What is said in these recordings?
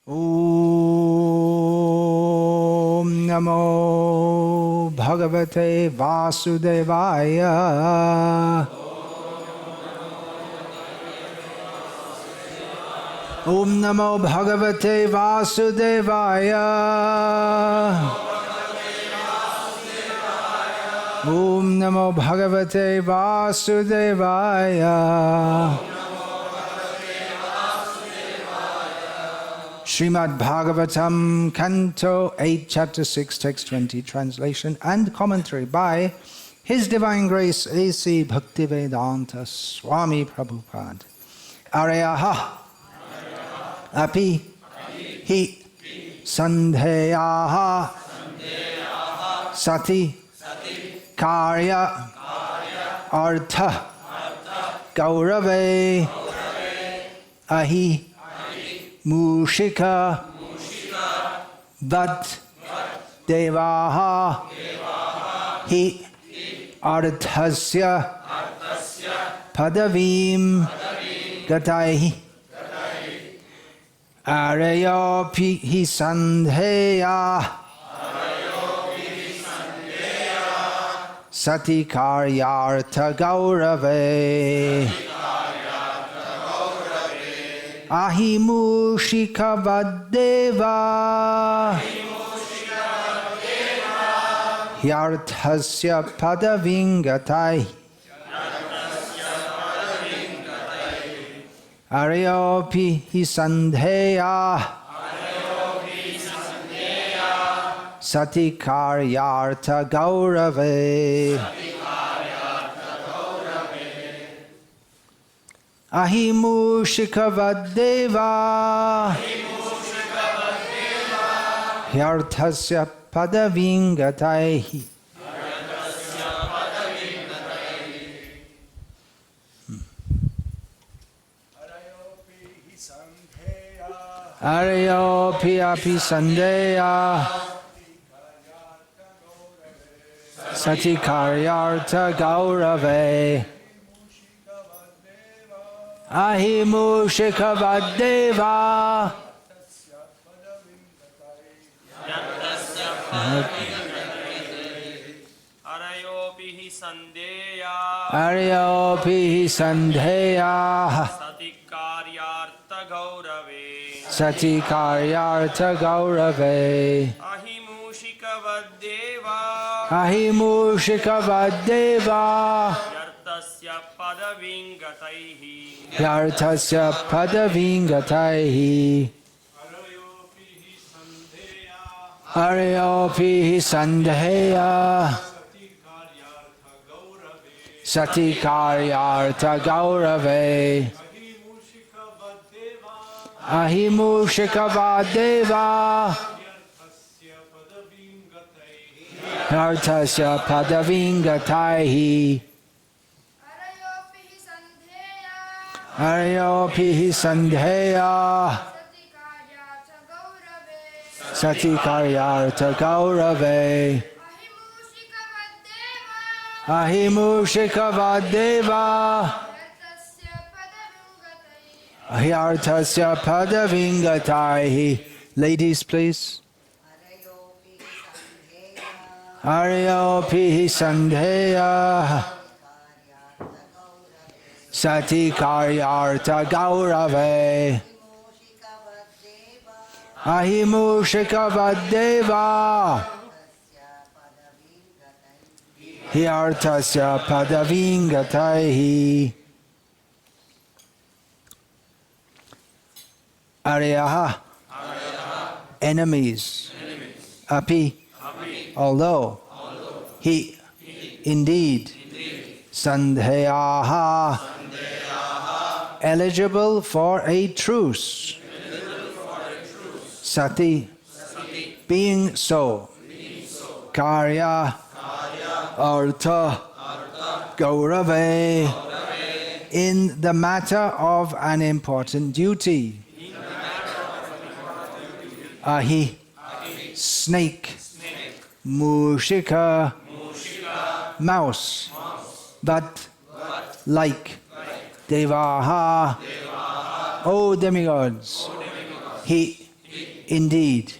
Om Namo Bhagavate Vasudevaya. Om Namo Bhagavate Vasudevaya. Om Namo Bhagavate Vasudevaya. Srimad Bhagavatam, Canto 8, Chapter 6, Text 20, translation and commentary by His Divine Grace A.C. Bhaktivedanta Swami Prabhupada. Aryaha api hi sandheyaha sati karya artha gaurave ahi Mushika Vat Devaha Hi Arthasya Padavim Gatai Arayo Pi Sandheya Sati Karyartha Gaurave Ahimushika Vadeva Yarthasya Padavingatai Aryopi Hisandheya Satikaryartha Gaurave Ahimushika Vadeva Yarthasya Padavingatai. Aryopi api sandeya Satikaryartha Gaurave Ahimushika Vadeva Arayopi Sandeya Aryopi Sandheya Satikaryartha Gaurave Satikaryartha Gaurave Ahimushika Vadeva Ahimushika Vadeva Yartasya Padavingataihi Yarthasya Padavingatai. Aryopi Sandheya Satikaryartha Gaurave Ahimushika Vadeva Yarthasya Padavingatai. Aryopi Sandheya Satikaryartha Gaurave Ahimushika Vadeva Yarthasya Padavingatai. Ladies, please. Aryopi Sandheya Satikaryartha Gaurave Ahimushika Vadeva Yarthasya Padavingatai. Aryaha enemies api although he indeed Sandheyaha eligible for a truce. Sati being so. Karya Artha Gaurave in the matter of an important duty. Ahi snake. Mushika mouse. But like Devaha, O demigods, he Indeed.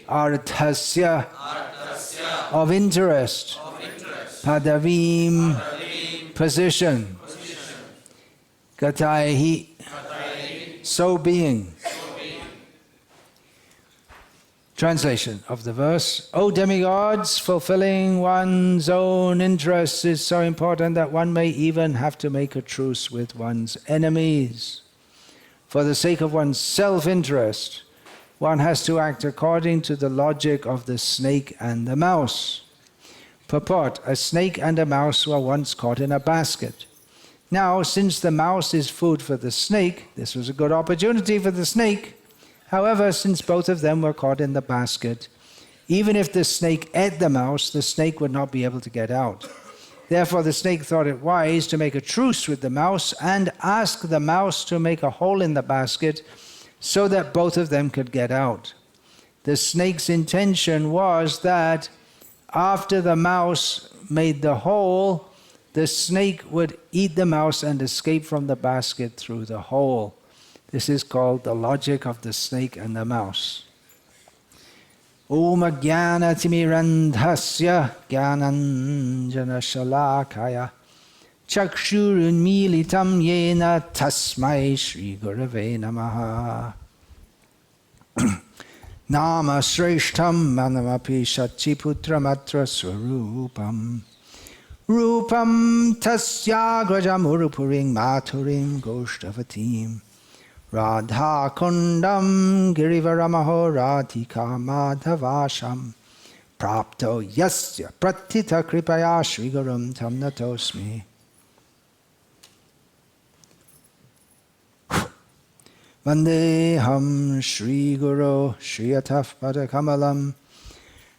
Arthasya. Of interest. Padavim. Position. Gataihi. So being. Translation of the verse. O demigods, fulfilling one's own interests is so important that one may even have to make a truce with one's enemies. For the sake of one's self-interest, one has to act according to the logic of the snake and the mouse. Purport: a snake and a mouse were once caught in a basket. Now, since the mouse is food for the snake, this was a good opportunity for the snake. However, since both of them were caught in the basket, even if the snake ate the mouse, the snake would not be able to get out. Therefore, the snake thought it wise to make a truce with the mouse and ask the mouse to make a hole in the basket so that both of them could get out. The snake's intention was that after the mouse made the hole, the snake would eat the mouse and escape from the basket through the hole. This is called the logic of the snake and the mouse. Om Jnana Timirandhasya Jnananjana Shalakaya Chakshurunmilitam Yena Tasmai Shri Gurave Namaha. Nama Shreshtam Manamapi Shachiputramatra Swarupam Rupam Tasyagrajamurupuring Maturim Goshtavatim Radha Kundam Girivaramaho Radhika Madhavasham Prapto Yasya Pratita Kripaya Shri Gurum Tam Natosmi. Vandeham Shri Guru Shri Ataf Padakamalam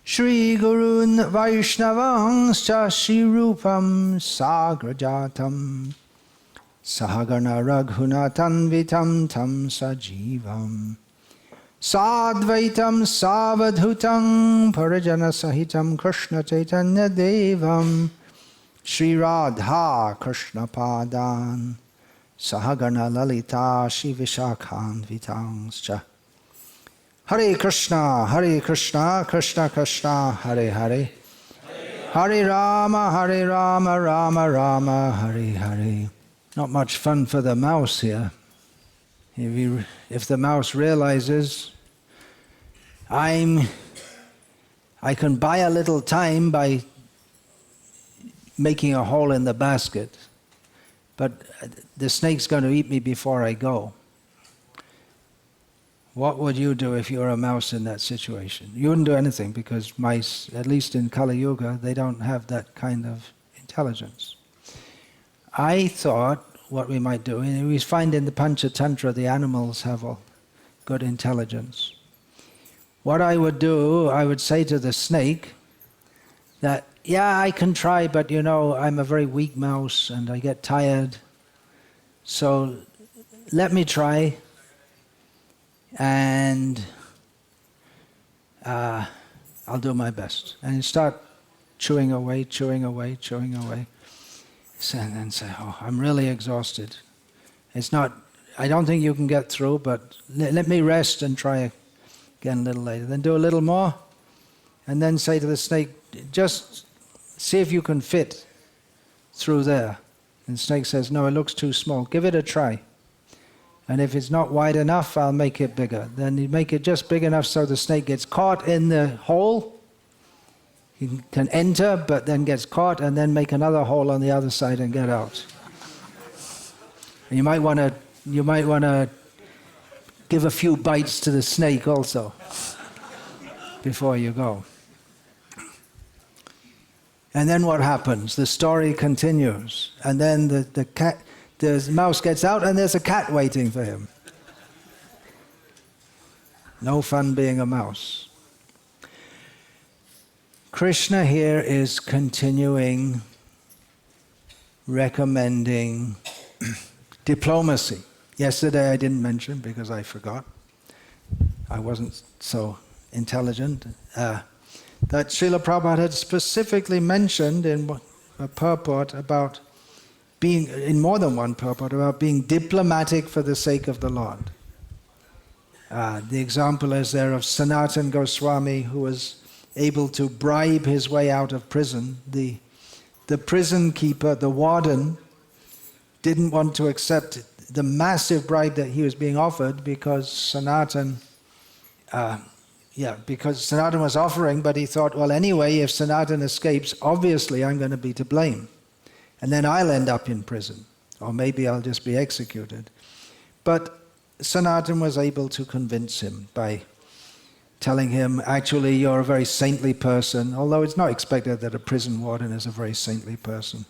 Shri Gurun Vaishnavangscha Shri Rupam Sagrajatam Sahagana Raghunatanvitam Tam Sajivam Sadvaitam Savadhutam Parajana Sahitam Krishna Chaitanya Devam Shri Radha Krishna Padan Sahagana Lalita Shri Vishakhan Vitangscha. Hare Krishna, Krishna Krishna, Hare Hare, Hare Rama, Rama Rama, Hare Hare. Not much fun for the mouse here. If the mouse realizes I can buy a little time by making a hole in the basket, but the snake's going to eat me before I go. What would you do if you were a mouse in that situation? You wouldn't do anything, because mice, at least in Kali Yuga, they don't have that kind of intelligence. I thought what we might do, and we find in the Panchatantra the animals have a good intelligence. What I would do, I would say to the snake that, yeah, I can try, but you know, I'm a very weak mouse and I get tired. So let me try, and I'll do my best. And start chewing away. And then say, oh, I'm really exhausted. I don't think you can get through, but let me rest and try again a little later. Then do a little more, and then say to the snake, just see if you can fit through there. And the snake says, no, it looks too small. Give it a try. And if it's not wide enough, I'll make it bigger. Then you make it just big enough so the snake gets caught in the hole. He can enter, but then gets caught, and then make another hole on the other side and get out. And you might want to give a few bites to the snake also before you go. And then what happens? The story continues, and then the mouse gets out, and there's a cat waiting for him. No fun being a mouse. Krishna here is continuing recommending diplomacy. Yesterday I didn't mention because I forgot. I wasn't so intelligent. That Srila Prabhupada had specifically mentioned in a purport about being, in more than one purport, about being diplomatic for the sake of the Lord. The example is there of Sanatan Goswami, who was able to bribe his way out of prison. The prison keeper, the warden, didn't want to accept the massive bribe that he was being offered because Sanatan was offering, but he thought, well, anyway, if Sanatan escapes, obviously I'm going to be to blame. And then I'll end up in prison, or maybe I'll just be executed. But Sanatan was able to convince him by telling him, actually, you're a very saintly person, although it's not expected that a prison warden is a very saintly person.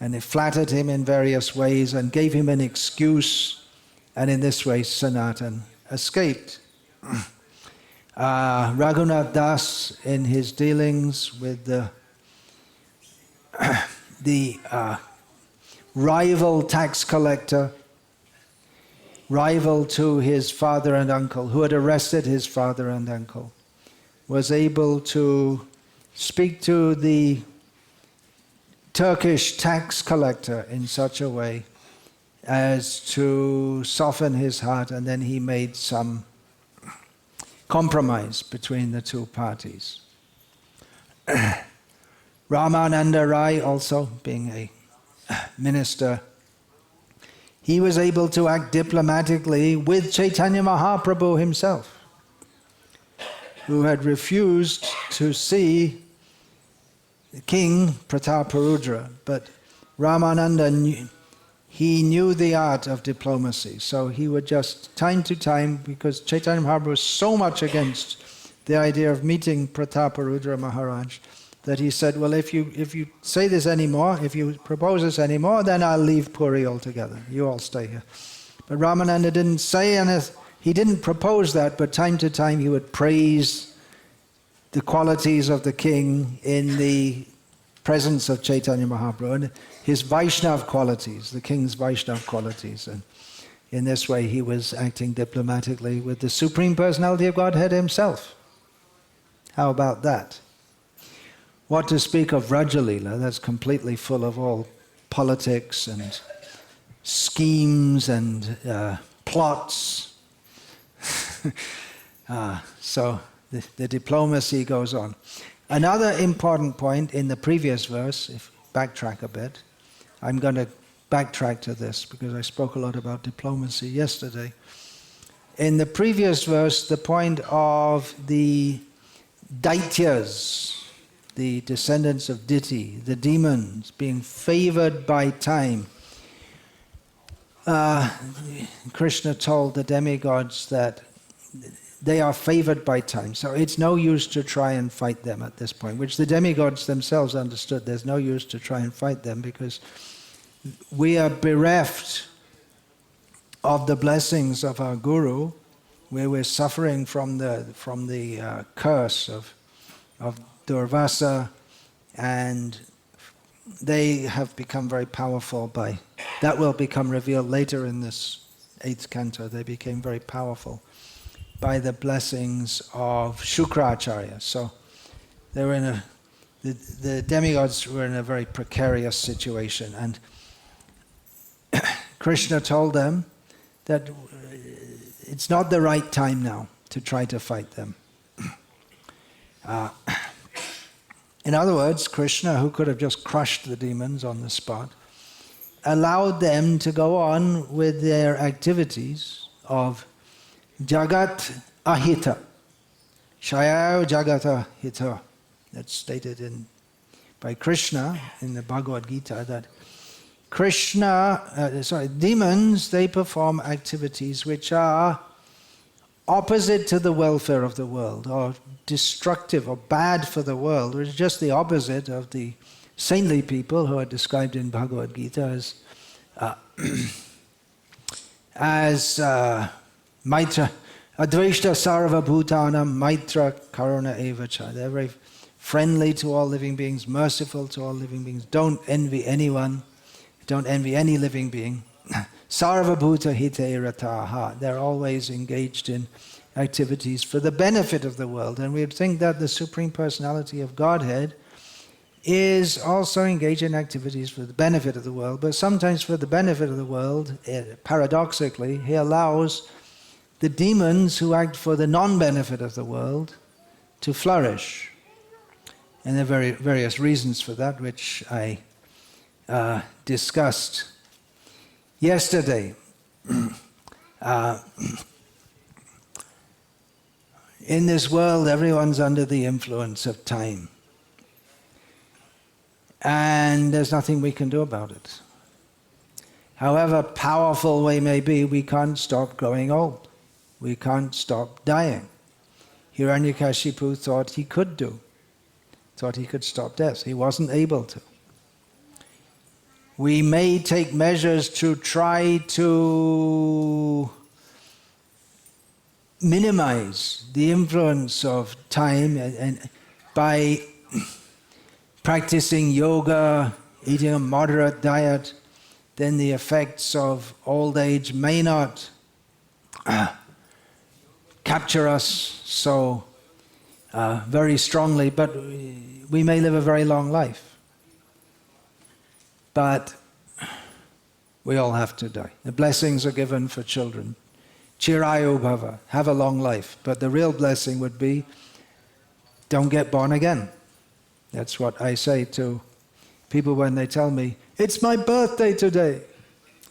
And it flattered him in various ways and gave him an excuse, and in this way Sanatan escaped. Raghunath Das, in his dealings with the rival tax collector, rival to his father and uncle, who had arrested his father and uncle, was able to speak to the Turkish tax collector in such a way as to soften his heart, and then he made some compromise between the two parties. Ramananda Rai, also being a minister, he was able to act diplomatically with Chaitanya Mahaprabhu himself, who had refused to see King Prataparudra. But Ramananda knew the art of diplomacy, so he would just, time to time, because Chaitanya Mahaprabhu was so much against the idea of meeting Prataparudra Maharaj, that he said, well, if you say this anymore, if you propose this anymore, then I'll leave Puri altogether. You all stay here. But Ramananda didn't say anything. He didn't propose that, but time to time he would praise the qualities of the king in the presence of Chaitanya Mahaprabhu, and his Vaishnav qualities, the king's Vaishnav qualities. And in this way he was acting diplomatically with the Supreme Personality of Godhead himself. How about that? What to speak of Rajalila, that's completely full of all politics and schemes and plots. So the diplomacy goes on. Another important point in the previous verse, if backtrack a bit, I'm going to backtrack to this because I spoke a lot about diplomacy yesterday. In the previous verse, the point of the Daityas, the descendants of Diti, the demons, being favored by time. Krishna told the demigods that they are favored by time, so it's no use to try and fight them at this point, which the demigods themselves understood. There's no use to try and fight them because we are bereft of the blessings of our Guru, where we're suffering from the curse of Durvasa, and they have become very powerful by, that will become revealed later in this 8th canto, they became very powerful by the blessings of Shukracharya. So they were the demigods were in a very precarious situation, and Krishna told them that it's not the right time now to try to fight them. In other words, Krishna, who could have just crushed the demons on the spot, allowed them to go on with their activities of Jagat Ahita. Shayao Jagat Ahita. That's stated by Krishna in the Bhagavad Gita, that demons, they perform activities which are opposite to the welfare of the world, or destructive or bad for the world, which is just the opposite of the saintly people who are described in Bhagavad Gita as Maitra, Advaishta Sarva Bhutanam Maitra Karuna Evacha. They're very friendly to all living beings, merciful to all living beings, don't envy anyone, don't envy any living being. Sarva Bhuta Hite Rataha. They're always engaged in activities for the benefit of the world. And we would think that the Supreme Personality of Godhead is also engaged in activities for the benefit of the world, but sometimes for the benefit of the world, paradoxically, he allows the demons who act for the non-benefit of the world to flourish. And there are various reasons for that, which I discussed yesterday. In this world, everyone's under the influence of time. And there's nothing we can do about it. However powerful we may be, we can't stop growing old. We can't stop dying. Hiranyakashipu thought he could stop death. He wasn't able to. We may take measures to try to minimize the influence of time and by practicing yoga, eating a moderate diet, then the effects of old age may not capture us so very strongly, but we may live a very long life. But we all have to die. The blessings are given for children. Chirayu bhava, have a long life. But the real blessing would be, don't get born again. That's what I say to people when they tell me, it's my birthday today.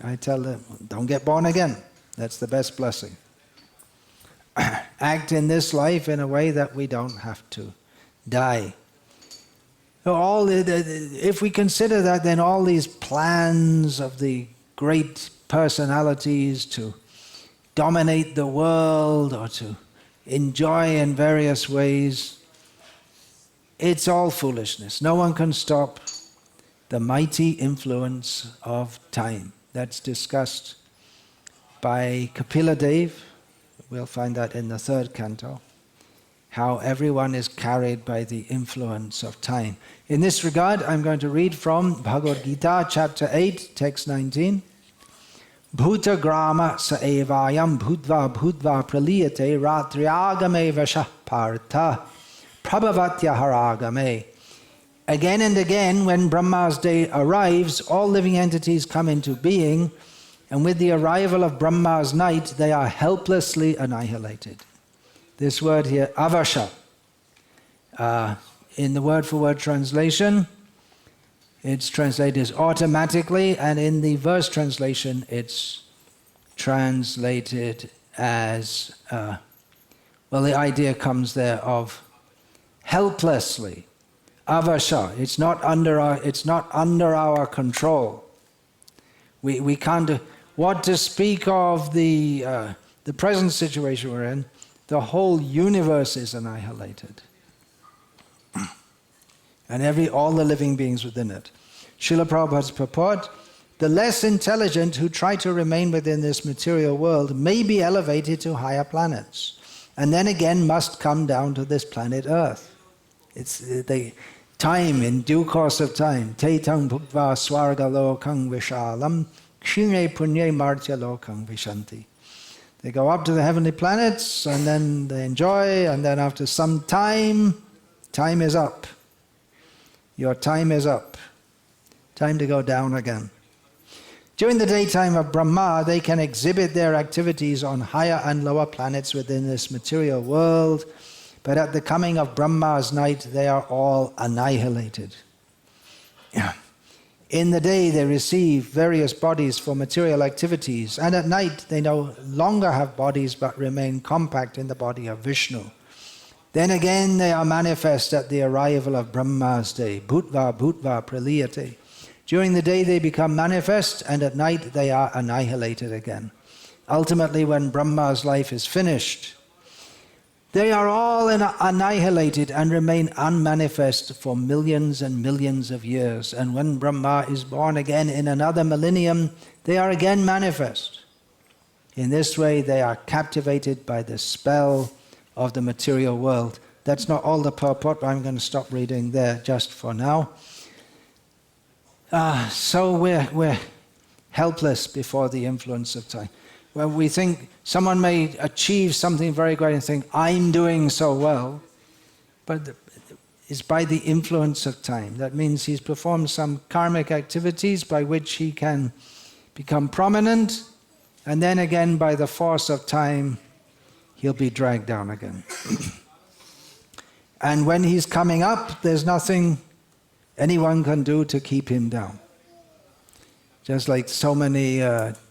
I tell them, don't get born again. That's the best blessing. Act in this life in a way that we don't have to die. So if we consider that, then all these plans of the great personalities to dominate the world or to enjoy in various ways, it's all foolishness. No one can stop the mighty influence of time. That's discussed by Kapila Dev. We'll find that in the 3rd canto, how everyone is carried by the influence of time. In this regard, I'm going to read from Bhagavad Gita, chapter 8, text 19. Bhuta grama sa evayam bhutva bhutva praliyate ratriagame vashah partha prabhavatya haragame. Again and again, when Brahma's day arrives, all living entities come into being, and with the arrival of Brahma's night, they are helplessly annihilated. This word here, avasha, in the word-for-word translation, it's translated as automatically, and in the verse translation, it's translated as, well, the idea comes there of helplessly. Avasha, it's not under our control. We can't do, what to speak of the present situation we're in. The whole universe is annihilated. And all the living beings within it. Srila Prabhupada's purport, the less intelligent who try to remain within this material world may be elevated to higher planets, and then again must come down to this planet Earth. It's the time, in due course of time. Te tang bhukva swarga lokang vishalam kshine punye martya lokang vishanti. They go up to the heavenly planets, and then they enjoy, and then after some time is up. Your time is up. Time to go down again. During the daytime of Brahma, they can exhibit their activities on higher and lower planets within this material world, but at the coming of Brahma's night, they are all annihilated. In the day, they receive various bodies for material activities, and at night, they no longer have bodies but remain compact in the body of Vishnu. Then again, they are manifest at the arrival of Brahma's day. Bhutva bhutva praliyate. During the day, they become manifest, and at night, they are annihilated again. Ultimately, when Brahma's life is finished, they are all annihilated and remain unmanifest for millions and millions of years. And when Brahma is born again in another millennium, they are again manifest. In this way, they are captivated by the spell of the material world. That's not all the purport, but I'm going to stop reading there just for now. So we're helpless before the influence of time. Well, we think someone may achieve something very great and think, I'm doing so well, but it's by the influence of time. That means he's performed some karmic activities by which he can become prominent, and then again by the force of time he'll be dragged down again. And when he's coming up, there's nothing anyone can do to keep him down. Just like so many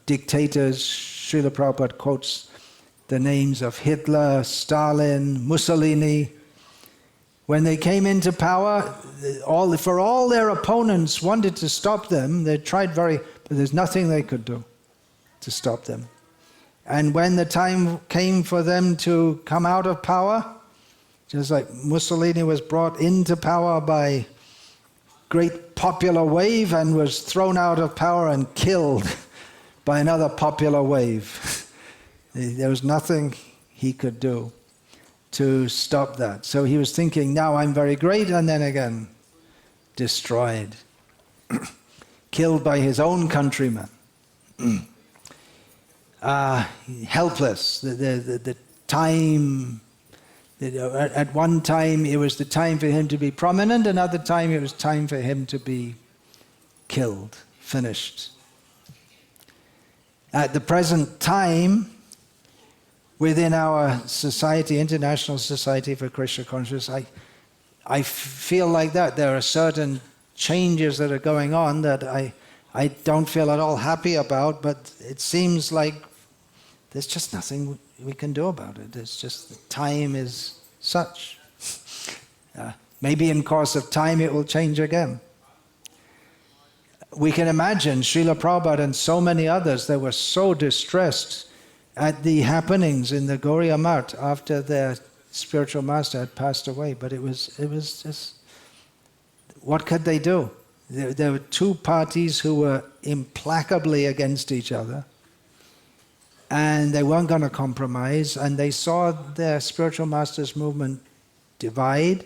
dictators, Srila Prabhupada quotes the names of Hitler, Stalin, Mussolini. When they came into power, for all their opponents wanted to stop them. They tried but there's nothing they could do to stop them. And when the time came for them to come out of power, just like Mussolini was brought into power by great popular wave and was thrown out of power and killed by another popular wave. There was nothing he could do to stop that. So he was thinking, now I'm very great, and then again, destroyed. Killed by his own countrymen. Helpless. The time, at one time it was the time for him to be prominent, another time it was time for him to be killed, finished. At the present time, within our society, International Society for Krishna Consciousness, I feel like that. There are certain changes that are going on that I don't feel at all happy about, but it seems like there's just nothing we can do about it. It's just the time is such. Maybe in course of time it will change again. We can imagine Srila Prabhupada and so many others, they were so distressed at the happenings in the Gauriya Math after their spiritual master had passed away. But it was just, what could they do? There were two parties who were implacably against each other, and they weren't going to compromise, and they saw their spiritual master's movement divide,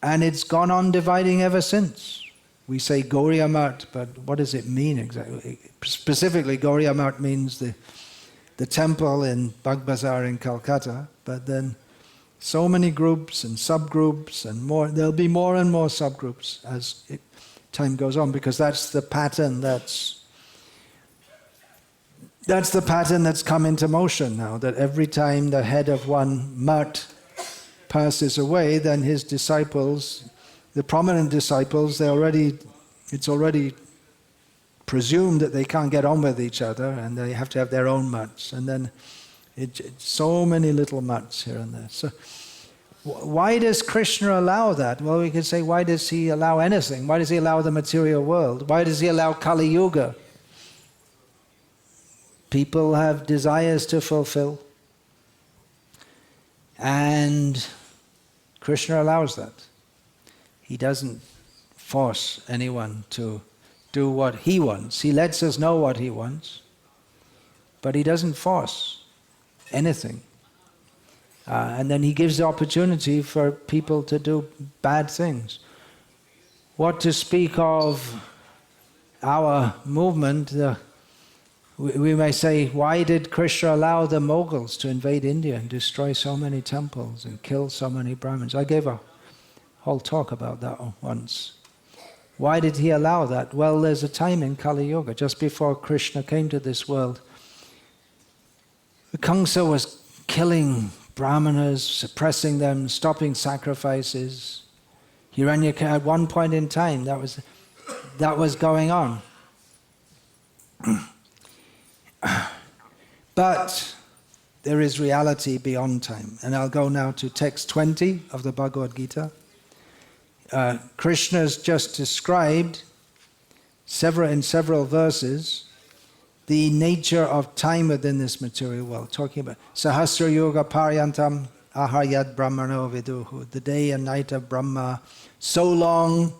and it's gone on dividing ever since. We say Gauriya Math, but what does it mean exactly? Specifically, Gauriya Math means the temple in Bagh Bazar in Calcutta, but then so many groups and subgroups and more. There'll be more and more subgroups as time goes on, because that's the pattern that's the pattern that's come into motion now, that every time the head of one Math passes away, then his disciples, the prominent disciples, it's already presumed that they can't get on with each other and they have to have their own Maths. And then so many little Maths here and there. So why does Krishna allow that? Well, we could say, why does he allow anything? Why does he allow the material world? Why does he allow Kali Yuga? People have desires to fulfill. And Krishna allows that. He doesn't force anyone to do what he wants. He lets us know what he wants, but he doesn't force anything. And then he gives the opportunity for people to do bad things. What to speak of our movement, we may say, why did Krishna allow the Mughals to invade India and destroy so many temples and kill so many Brahmins? I gave a whole talk about that once. Why did he allow that? Well, there's a time in Kali Yuga, just before Krishna came to this world. Kamsa was killing Brahmanas, suppressing them, stopping sacrifices. Hiranyaka, at one point in time, that was going on. But there is reality beyond time. And I'll go now to text 20 of the Bhagavad Gita. Krishna's just described in several verses the nature of time within this material world, talking about Sahasra Yoga Paryantam Aharyad Brahmano Viduhu, the day and night of Brahma, so long.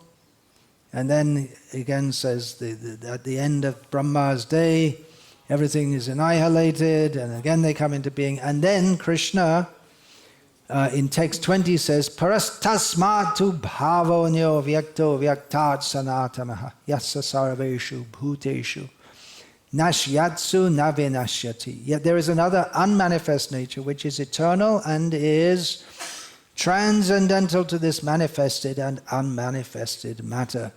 And then again says at the end of Brahma's day, everything is annihilated, and again they come into being. And then Krishna, in text 20 says, Parastasmatu bhavonyo vyakto vyaktat sanatamaha yassa sarveshu bhuteshu nashyatsu navinashyati. Yet there is another unmanifest nature which is eternal and is transcendental to this manifested and unmanifested matter.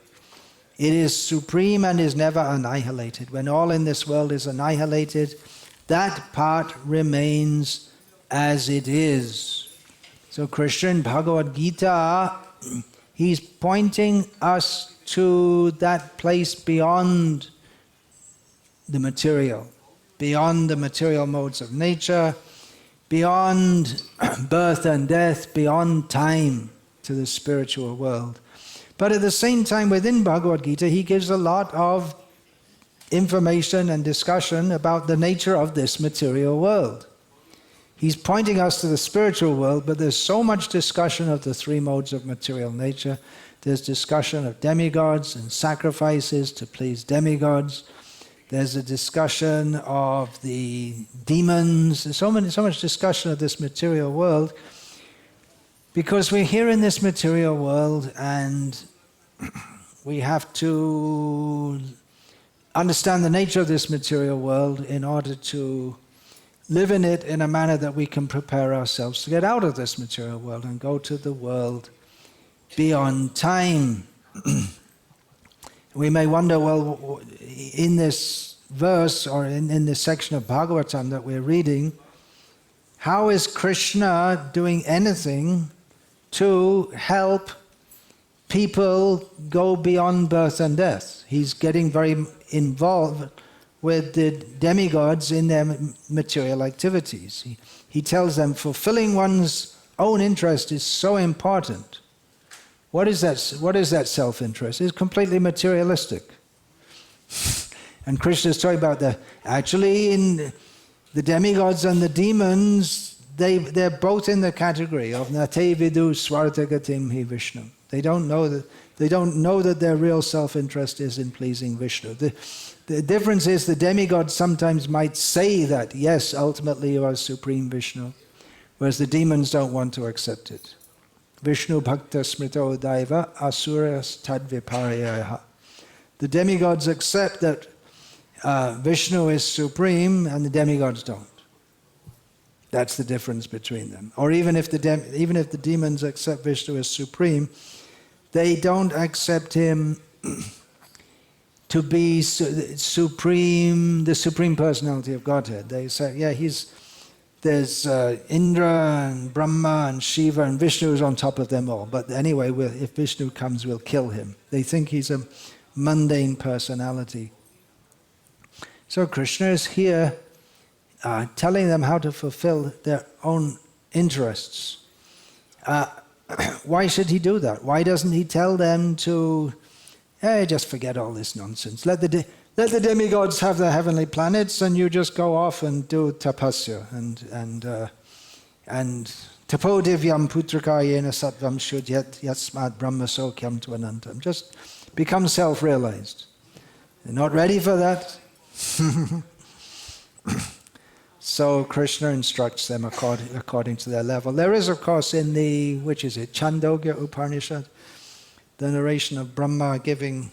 It is supreme and is never annihilated. When all in this world is annihilated, that part remains as it is. So Krishna in Bhagavad Gita, he's pointing us to that place beyond the material modes of nature, beyond birth and death, beyond time, to the spiritual world. But at the same time, within Bhagavad Gita, he gives a lot of information and discussion about the nature of this material world. He's pointing us to the spiritual world, but there's so much discussion of the three modes of material nature. There's discussion of demigods and sacrifices to please demigods. There's a discussion of the demons. There's so much discussion of this material world, because we're here in this material world and we have to understand the nature of this material world in order to live in it in a manner that we can prepare ourselves to get out of this material world and go to the world beyond time. We may wonder, well, in this verse or in this section of Bhagavatam that we're reading, how is Krishna doing anything to help people go beyond birth and death? He's getting very involved with the demigods in their material activities. He tells them fulfilling one's own interest is so important. What is that self-interest? It's completely materialistic. And Krishna is talking about actually in the demigods and the demons, they're both in the category of nate vidu swartagatim hi Vishnu. They don't know that their real self-interest is in pleasing Vishnu. The difference is the demigods sometimes might say that, yes, ultimately you are Supreme Vishnu, whereas the demons don't want to accept it. Vishnu bhakta smrito daiva asuras tadviparyaha. The demigods accept that Vishnu is supreme and the demigods don't. That's the difference between them. Or even if the demons accept Vishnu as supreme, they don't accept him to be supreme, the supreme personality of Godhead. They say, yeah, there's Indra and Brahma and Shiva and Vishnu is on top of them all. But anyway, if Vishnu comes, we'll kill him. They think he's a mundane personality. So Krishna is here telling them how to fulfill their own interests. Why should he do that? Why doesn't he tell them to, hey, just forget all this nonsense. Let the demigods have their heavenly planets, and you just go off and do tapasya and tapo divyam putraka yena sattvam shudyat yatsmad brahma sokyam tvanantam. Just become self-realized. They're not ready for that. So Krishna instructs them according to their level. There is, of course, in the, which is it, Chandogya Upanishad, the narration of Brahma giving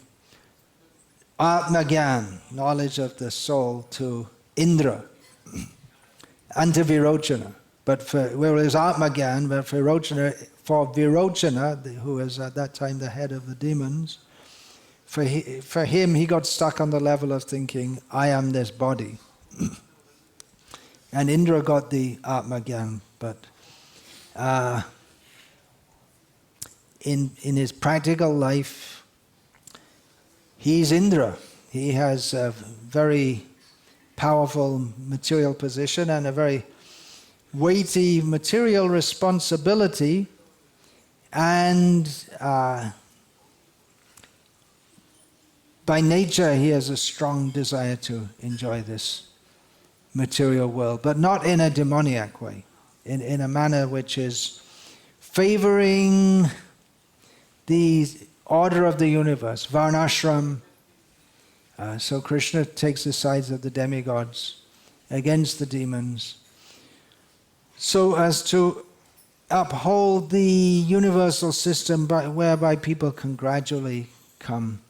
Atmagyan, knowledge of the soul, to Indra and to Virochana. But whereas Atmagyan, but for Virochana, who was at that time the head of the demons, for him, he got stuck on the level of thinking, I am this body. And Indra got the Atmagyan, but in his practical life, he's Indra. He has a very powerful material position and a very weighty material responsibility, and by nature he has a strong desire to enjoy this material world, but not in a demoniac way, in a manner which is favoring the order of the universe, varnashram. So Krishna takes the sides of the demigods against the demons, so as to uphold the universal system whereby people can gradually come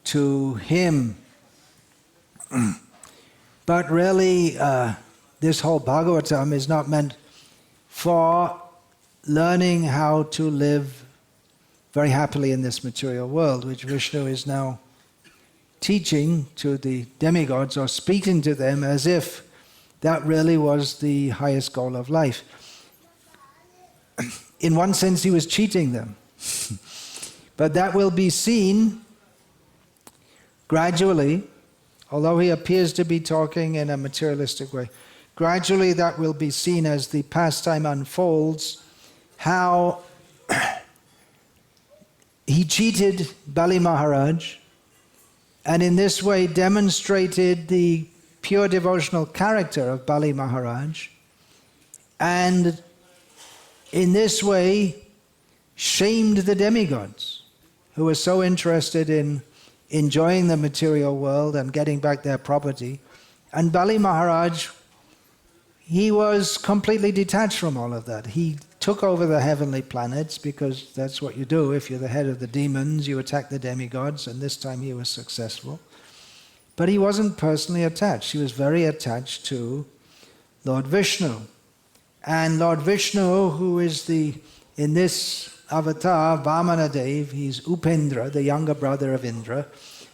to him. But really, this whole Bhagavatam is not meant for learning how to live very happily in this material world, which Vishnu is now teaching to the demigods, or speaking to them as if that really was the highest goal of life. In one sense, he was cheating them. But that will be seen gradually, although he appears to be talking in a materialistic way. Gradually that will be seen as the pastime unfolds, how he cheated Bali Maharaj, and in this way demonstrated the pure devotional character of Bali Maharaj, and in this way shamed the demigods who were so interested in enjoying the material world and getting back their property. And Bali Maharaj, he was completely detached from all of that. He took over the heavenly planets, because that's what you do. If you're the head of the demons, you attack the demigods, and this time he was successful. But he wasn't personally attached. He was very attached to Lord Vishnu. And Lord Vishnu, who is in this avatar, Vamana Dev, he's Upendra, the younger brother of Indra.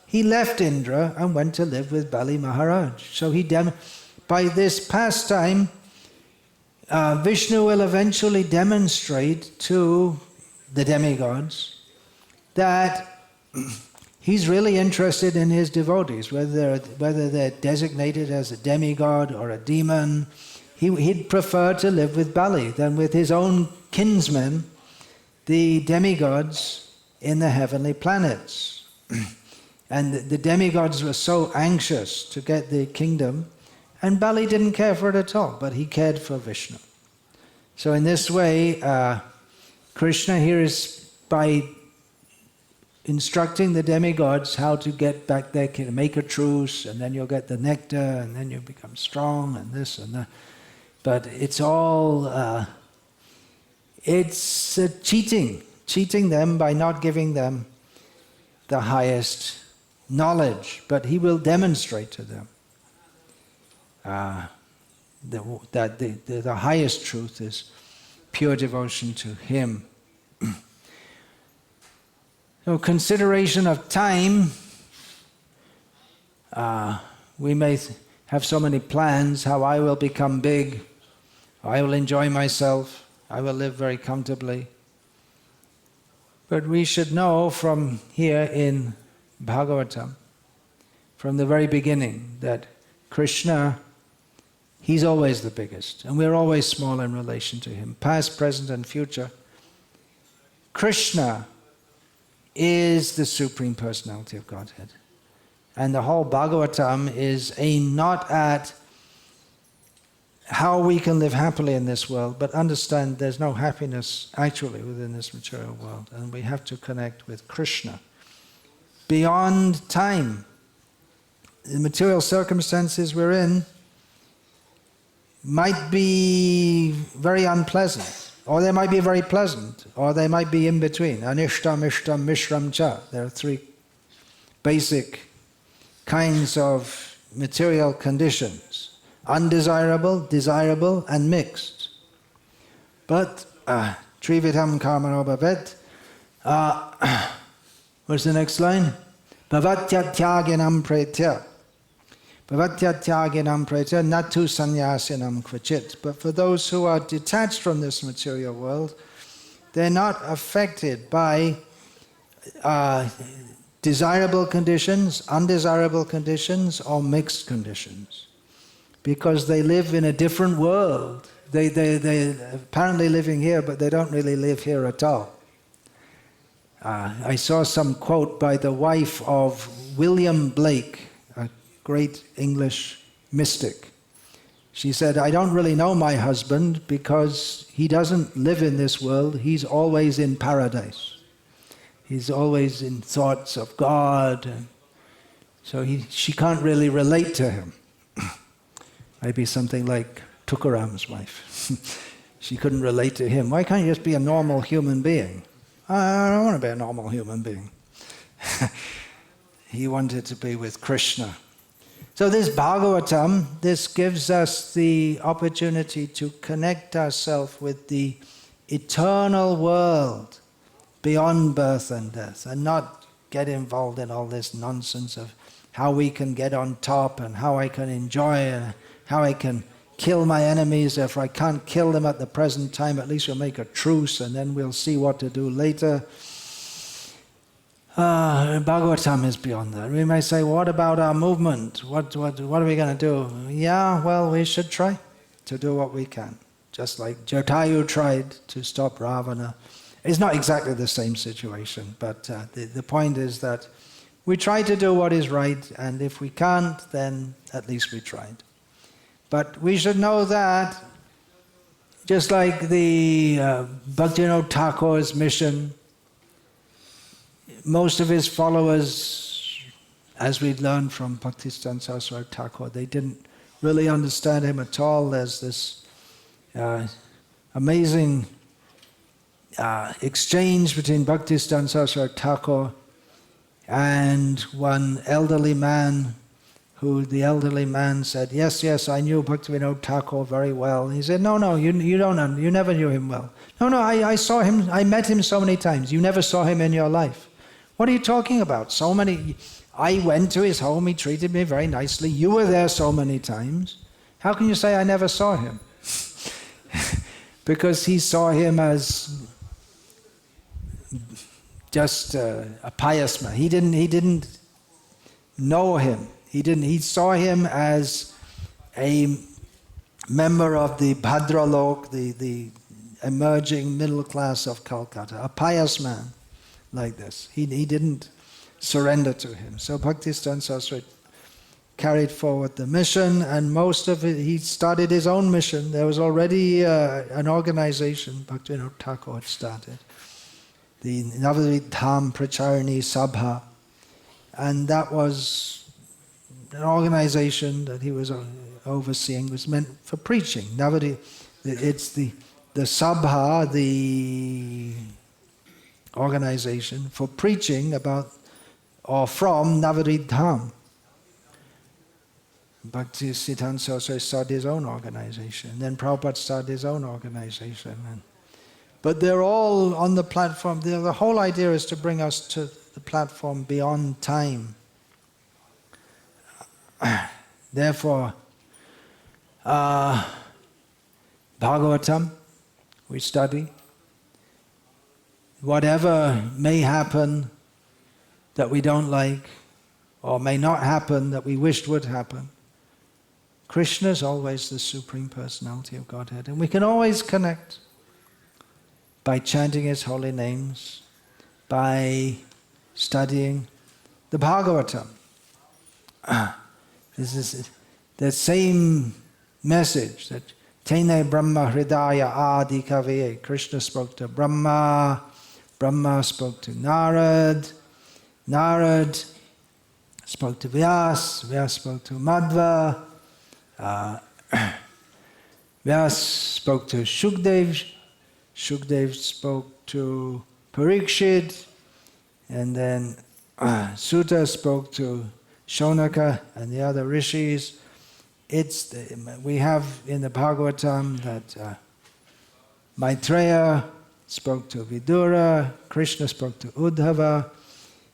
He left Indra and went to live with Bali Maharaj. So by this pastime, Vishnu will eventually demonstrate to the demigods that he's really interested in his devotees, whether they're designated as a demigod or a demon. He'd prefer to live with Bali than with his own kinsmen, the demigods in the heavenly planets. And the demigods were so anxious to get the kingdom, and Bali didn't care for it at all, but he cared for Vishnu. So in this way, Krishna here is by instructing the demigods how to get back their kingdom, make a truce, and then you'll get the nectar, and then you become strong, and this and that. But it's all, it's cheating them by not giving them the highest knowledge. But he will demonstrate to them that the highest truth is pure devotion to him. So consideration of time, we may have so many plans, how I will become big, I will enjoy myself, I will live very comfortably. But we should know from here in Bhagavatam, from the very beginning, that Krishna, he's always the biggest, and we're always small in relation to him, past, present, and future. Krishna is the Supreme Personality of Godhead. And the whole Bhagavatam is aimed not at how we can live happily in this world, but understand there's no happiness actually within this material world, and we have to connect with Krishna. Beyond time, the material circumstances we're in might be very unpleasant, or they might be very pleasant, or they might be in between. Anishtam, Ishtam, Mishram Cha. There are three basic kinds of material conditions: undesirable, desirable, and mixed. But Trividham Karmano Bhavet. What's the next line? Bhavatya Tyaginam Pretya. Bhavatya Tyaginam Pretya Natu Sanyasinam Kvachit. But for those who are detached from this material world, they're not affected by desirable conditions, undesirable conditions, or mixed conditions, because they live in a different world. They're apparently living here, but they don't really live here at all. I saw some quote by the wife of William Blake, a great English mystic. She said, "I don't really know my husband because he doesn't live in this world. He's always in paradise. He's always in thoughts of God." And so she can't really relate to him. Maybe something like Tukaram's wife. She couldn't relate to him. Why can't you just be a normal human being? I don't want to be a normal human being. He wanted to be with Krishna. So this Bhagavatam, this gives us the opportunity to connect ourselves with the eternal world beyond birth and death, and not get involved in all this nonsense of how we can get on top and how I can enjoy and how I can kill my enemies. If I can't kill them at the present time, at least we'll make a truce and then we'll see what to do later. Bhagavatam is beyond that. We may say, what about our movement? What are we going to do? Yeah, well, we should try to do what we can. Just like Jatayu tried to stop Ravana. It's not exactly the same situation, but the point is that we try to do what is right, and if we can't, then at least we tried. But we should know that, just like the Bhaktivinoda Thakur's mission, most of his followers, as we learned from Bhaktisiddhanta Saraswati Thakur, they didn't really understand him at all. There's this amazing exchange between Bhaktisiddhanta Saraswati Thakur and one elderly man, who the elderly man said, yes, I knew Bhaktivinoda Thakur very well. And he said, no, you don't, you never knew him well. No, I saw him, I met him so many times. You never saw him in your life. What are you talking about? So many, I went to his home, he treated me very nicely. You were there so many times. How can you say I never saw him? Because he saw him as just a pious man. He didn't know him. He saw him as a member of the Bhadralok, the emerging middle class of Calcutta, a pious man like this. He didn't surrender to him. So Bhaktisiddhanta Saraswati carried forward the mission, and most of it, he started his own mission. There was already an organization Bhaktivinoda Thakur had started, the Navadvip Dham Pracharani Sabha, and that was an organization that he was overseeing, was meant for preaching. Navadvip, it's the Sabha, the organization for preaching about or from Navadvip Dham. Bhaktisiddhanta Saraswati started his own organization. Then Prabhupada started his own organization. But they're all on the platform. The whole idea is to bring us to the platform beyond time. Therefore, Bhagavatam, we study. Whatever may happen that we don't like, or may not happen that we wished would happen, Krishna is always the Supreme Personality of Godhead, and we can always connect by chanting His holy names, by studying the Bhagavatam. This is the same message that Tene Brahma Hridaya Adi Kaviye. Krishna spoke to Brahma, Brahma spoke to Narad, Narad spoke to Vyas, Vyas spoke to Madhva, Vyas spoke to Shukdev, Shukdev spoke to Parikshit, and then Sutta spoke to Shonaka and the other rishis. We have in the Bhagavatam that Maitreya spoke to Vidura, Krishna spoke to Uddhava,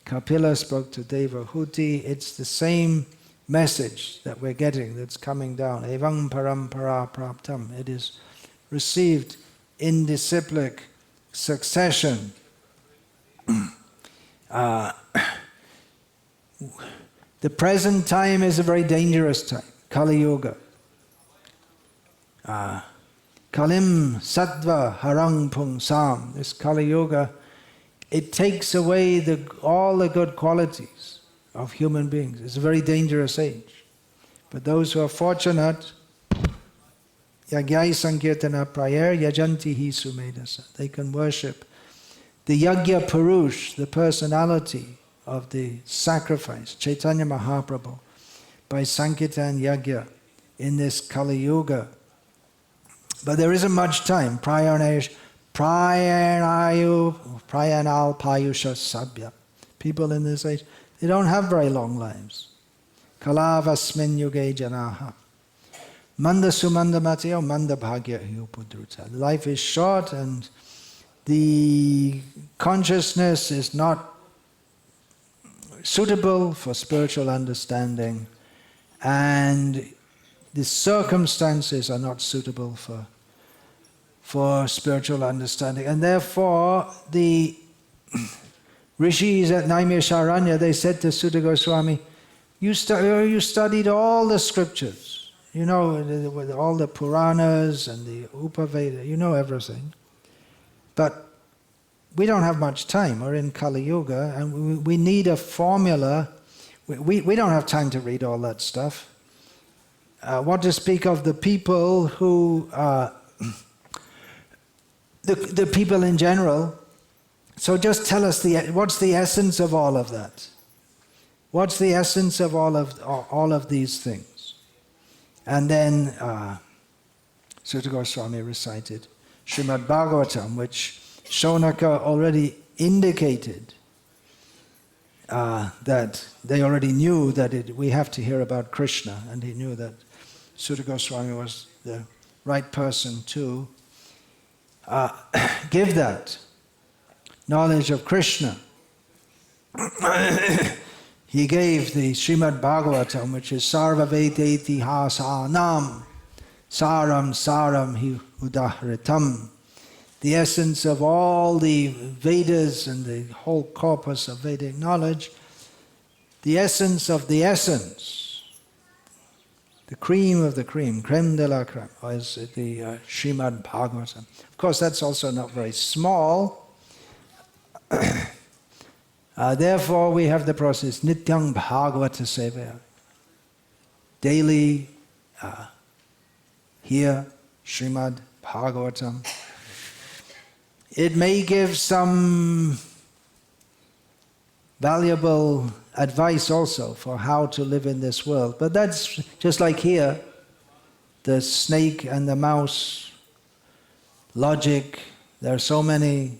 Kapila spoke to Devahuti. It's the same message that we're getting that's coming down. Evang parampara praptam. It is received in disciplic succession. The present time is a very dangerous time. Kali Yuga. Kalim Sattva Harang Pungsam. This Kali Yuga, it takes away all the good qualities of human beings. It's a very dangerous age. But those who are fortunate, Yagyai Sankirtana Prayer Yajanti Hi Sumedasa. They can worship the Yagya Purush, the personality of the sacrifice, Chaitanya Mahaprabhu, by Sankirtan Yagya in this Kali Yuga. But there isn't much time. Prayanal Payusha Sabya. People in this age, they don't have very long lives. Kalavasmin Yuge Janaha. Manda Sumanda Mateo, Manda Bhagya Upudruta. Life is short and the consciousness is not suitable for spiritual understanding, and the circumstances are not suitable for spiritual understanding. And therefore, the rishis at Naimisharanya, they said to Sutta Goswami, you studied all the scriptures, you know, with all the Puranas and the Upaveda, you know everything. But we don't have much time. We're in Kali Yuga, and we need a formula. We don't have time to read all that stuff. What to speak of the people who, the people in general. So just tell us what's the essence of all of that? What's the essence of all of these things? And then Sutta Goswami recited Srimad Bhagavatam, which Shonaka already indicated that they already knew that we have to hear about Krishna, and he knew that Sutta Goswami was the right person to give that knowledge of Krishna. He gave the Srimad Bhagavatam, which is Sarva Veda Itihasanam Saram Saram Hi Udahritam, the essence of all the Vedas and the whole corpus of Vedic knowledge, the essence of the essence, the cream of the cream, creme de la creme, is the Srimad Bhagavatam. Of course, that's also not very small. Therefore, we have the process, Nityang Bhagavata Sevaya. Daily, hear Srimad Bhagavatam. It may give some valuable advice also for how to live in this world. But that's just like here, the snake and the mouse logic. There are so many,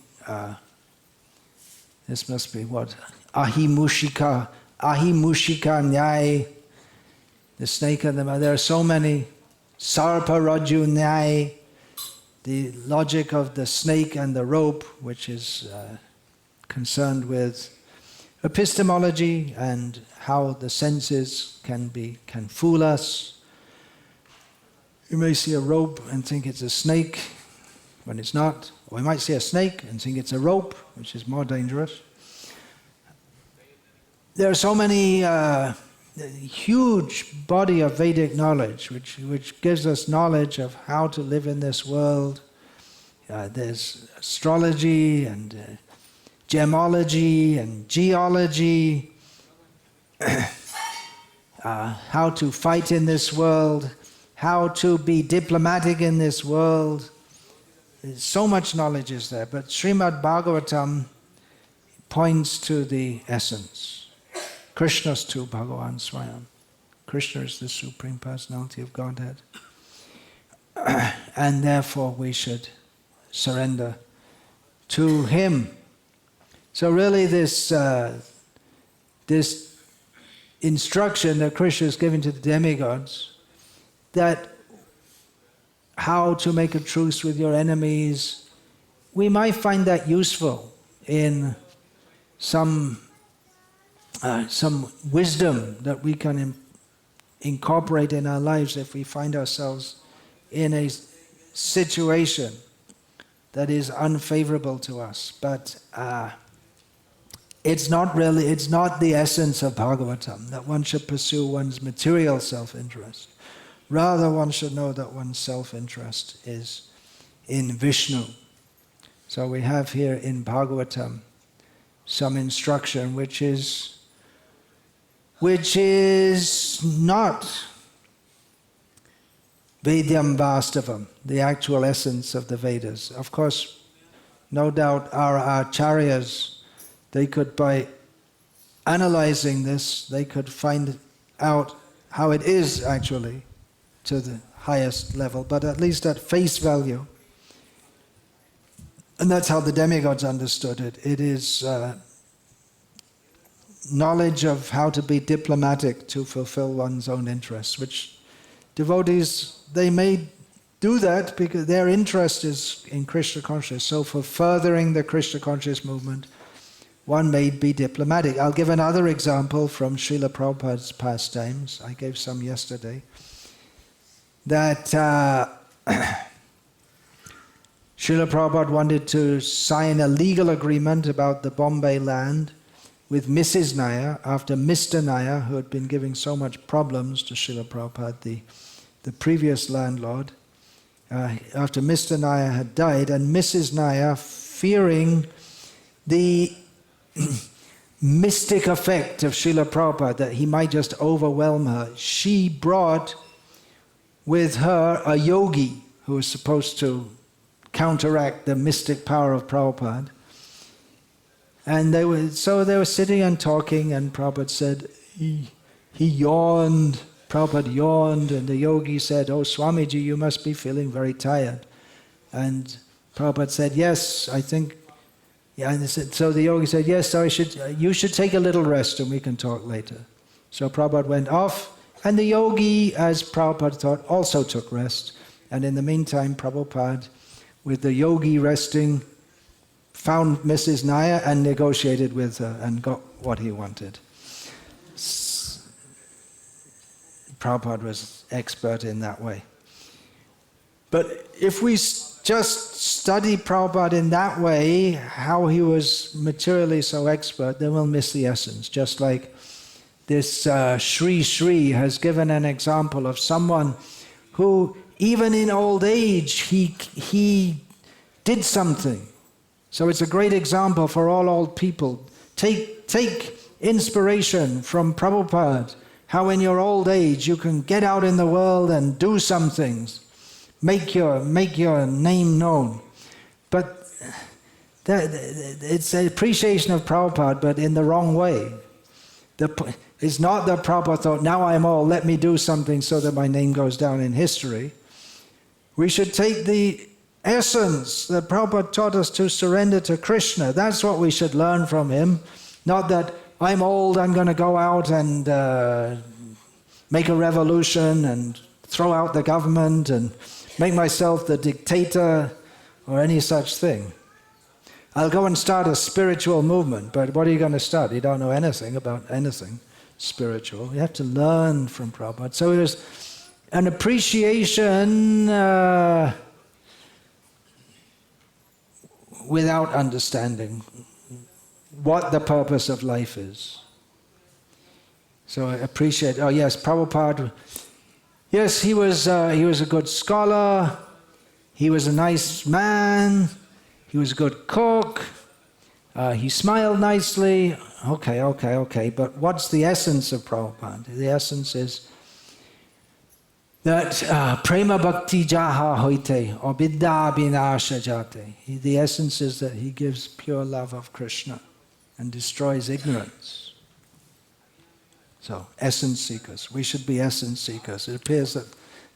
this must be what? Ahimushika Nyai, the snake and the mouse. There are so many. Sarpa Raju Nyai, the logic of the snake and the rope, which is concerned with epistemology and how the senses can fool us. You may see a rope and think it's a snake when it's not. Or we might see a snake and think it's a rope, which is more dangerous. There are so many huge body of Vedic knowledge which gives us knowledge of how to live in this world. There's astrology and gemology and geology, how to fight in this world, how to be diplomatic in this world. There's so much knowledge is there, but Srimad Bhagavatam points to the essence. Krishna's to Bhagavan Swayam. Krishna is the Supreme Personality of Godhead. And therefore we should surrender to Him. So really this instruction that Krishna is giving to the demigods, that how to make a truce with your enemies, we might find that useful in some wisdom that we can incorporate in our lives if we find ourselves in a situation that is unfavorable to us. But it's not the essence of Bhagavatam, that one should pursue one's material self-interest. Rather, one should know that one's self-interest is in Vishnu. So we have here in Bhagavatam some instruction which is not Vedyam Vastavam, the actual essence of the Vedas. Of course, no doubt our acharyas, they could, by analyzing this, they could find out how it is actually to the highest level, but at least at face value. And that's how the demigods understood it. It is knowledge of how to be diplomatic to fulfill one's own interests, which devotees, they may do that because their interest is in Krishna consciousness. So for furthering the Krishna conscious movement, one may be diplomatic. I'll give another example from Srila Prabhupada's pastimes. I gave some yesterday. that Srila Prabhupada wanted to sign a legal agreement about the Bombay land with Mrs. Nair after Mr. Nair, who had been giving so much problems to Srila Prabhupada, the previous landlord. After Mr. Nair had died, and Mrs. Nair, fearing the mystic effect of Srila Prabhupada, that he might just overwhelm her, she brought with her a yogi who was supposed to counteract the mystic power of Prabhupada. And they were sitting and talking, and Prabhupada said, he yawned. Prabhupada yawned, and the yogi said, "Oh, Swamiji, you must be feeling very tired." And Prabhupada said, "Yes, I think." Yeah, and so the yogi said, "Yes, you should take a little rest, and we can talk later." So Prabhupada went off, and the yogi, as Prabhupada thought, also took rest. And in the meantime, Prabhupada, with the yogi resting, found Mrs. Nair and negotiated with her and got what he wanted. Prabhupada was expert in that way. But if we just study Prabhupada in that way, how he was materially so expert, then we'll miss the essence. Just like this Sri Sri has given an example of someone who, even in old age, he did something. So it's a great example for all old people. Take inspiration from Prabhupada, how in your old age you can get out in the world and do some things, make your name known. But it's an appreciation of Prabhupada, but in the wrong way. It's not that Prabhupada thought, now I'm old, let me do something so that my name goes down in history. We should take the essence that Prabhupada taught us to surrender to Krishna. That's what we should learn from him. Not that I'm old, I'm going to go out and make a revolution and throw out the government and make myself the dictator or any such thing. I'll go and start a spiritual movement, but what are you going to start? You don't know anything about anything spiritual. You have to learn from Prabhupada. So it was an appreciation without understanding what the purpose of life is. So I appreciate, oh yes, Prabhupada, yes, he was a good scholar, he was a nice man, he was a good cook, he smiled nicely, okay, but what's the essence of Prabhupada? The essence is that prema bhakti jaha hoite, or vidya vinasha jate. The essence is that he gives pure love of Krishna and destroys ignorance. So, essence seekers. We should be essence seekers. It appears that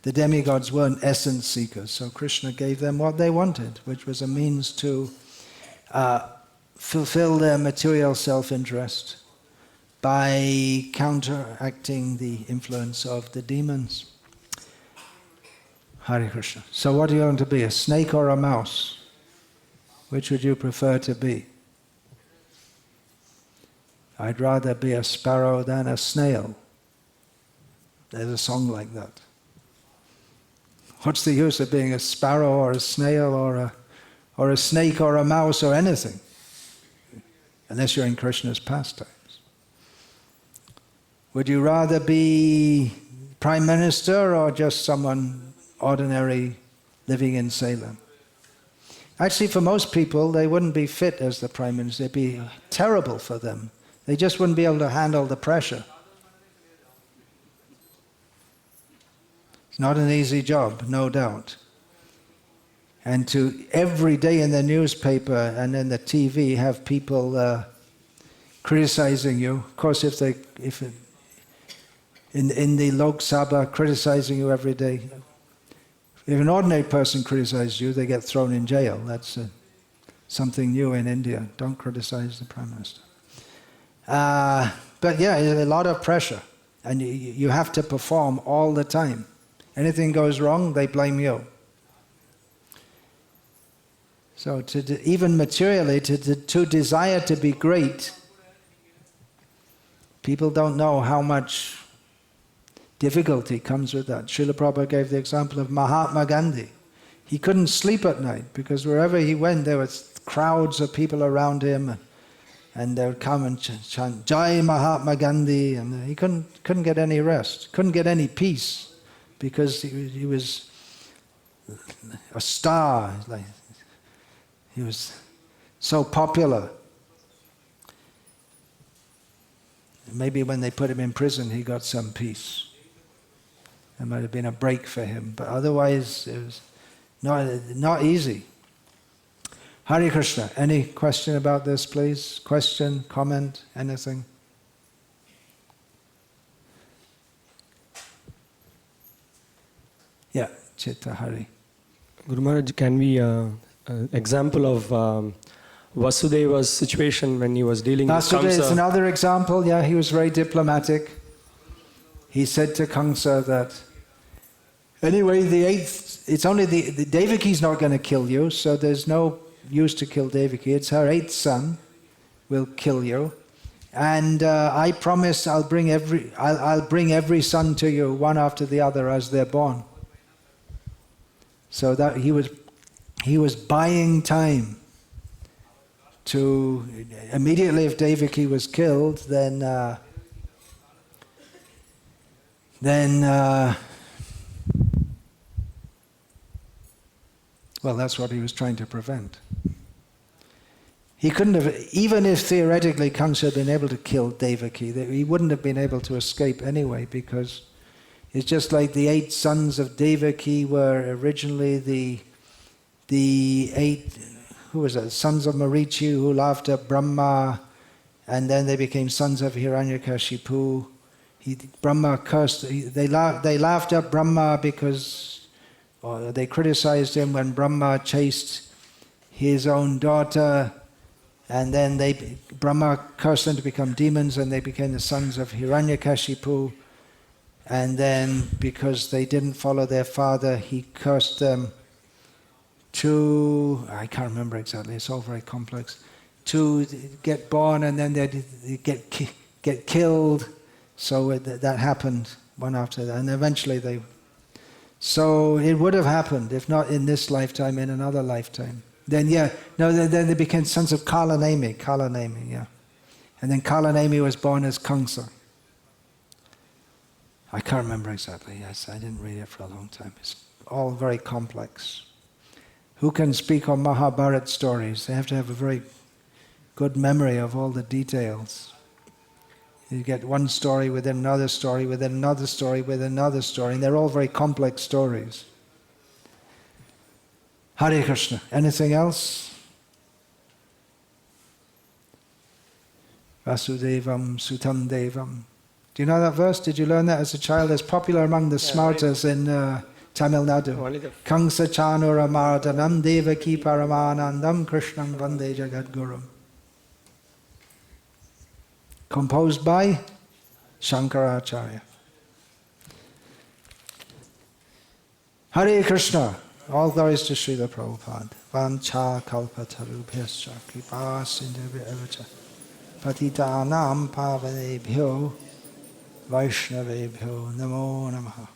the demigods weren't essence seekers, so Krishna gave them what they wanted, which was a means to fulfill their material self-interest by counteracting the influence of the demons. Hare Krishna. So what are you going to be, a snake or a mouse? Which would you prefer to be? I'd rather be a sparrow than a snail. There's a song like that. What's the use of being a sparrow or a snail or a snake or a mouse or anything? Unless you're in Krishna's pastimes. Would you rather be Prime Minister or just someone ordinary living in Salem? Actually, for most people, they wouldn't be fit as the Prime Minister. It'd be terrible for them. They just wouldn't be able to handle the pressure. It's not an easy job, no doubt. And to every day in the newspaper and in the TV have people criticizing you. Of course, if in the Lok Sabha criticizing you every day. If an ordinary person criticizes you, they get thrown in jail. That's something new in India. Don't criticize the Prime Minister. But yeah, a lot of pressure. And you have to perform all the time. Anything goes wrong, they blame you. So even materially, to desire to be great, people don't know how much difficulty comes with that. Srila Prabhupada gave the example of Mahatma Gandhi. He couldn't sleep at night because wherever he went there were crowds of people around him, and they would come and chant Jai Mahatma Gandhi, and he couldn't get any rest, couldn't get any peace, because he was a star. Like, he was so popular. Maybe when they put him in prison he got some peace. It might have been a break for him, but otherwise it was not easy. Hare Krishna. Any question about this, please? Question, comment, anything? Yeah, Chitta Hari. Guru Maharaj, can we example of Vasudeva's situation when he was dealing with Vasudeva is Kamsa? another example. Yeah, he was very diplomatic. He said to Kamsa that anyway, it's only the Devaki's not going to kill you, so there's no use to kill Devaki. It's her 8th son will kill you, and I promise I'll bring every son to you, one after the other, as they're born. So that he was buying time to immediately, if Devaki was killed, then well, that's what he was trying to prevent. He couldn't have, even if theoretically Kamsa had been able to kill Devaki, he wouldn't have been able to escape anyway, because it's just like the 8 sons of Devaki were originally the 8, who was that, sons of Marichi who laughed at Brahma, and then they became sons of Hiranyakashipu. Brahma cursed, they laughed at Brahma because they criticized him when Brahma chased his own daughter, and then Brahma cursed them to become demons, and they became the sons of Hiranyakashipu. And then because they didn't follow their father, he cursed them to, I can't remember exactly, it's all very complex, to get born and then they'd get killed. So that happened one after that, and eventually so it would have happened, if not in this lifetime, in another lifetime. Then then they became sons of Kalanemi, yeah. And then Kalanemi was born as Kamsa. I can't remember exactly, yes, I didn't read it for a long time. It's all very complex. Who can speak on Mahabharata stories? They have to have a very good memory of all the details. You get one story within another story, within another story, within another story, and they're all very complex stories. Hare Krishna. Anything else? Vasudevam Sutam Devam. Do you know that verse? Did you learn that as a child? It's popular among the smartas in Tamil Nadu. Kamsa Chanura Mardanam Devaki Paramanandam Krishnam Vande Jagadgurum. Composed by Shankaracharya. Hare Krishna. All glories to Srila Prabhupada. Vancha kalpatarubhyascha kripa sindhubhya evacha patitanam pavanebhyo vaishnavebhyo namo namaha.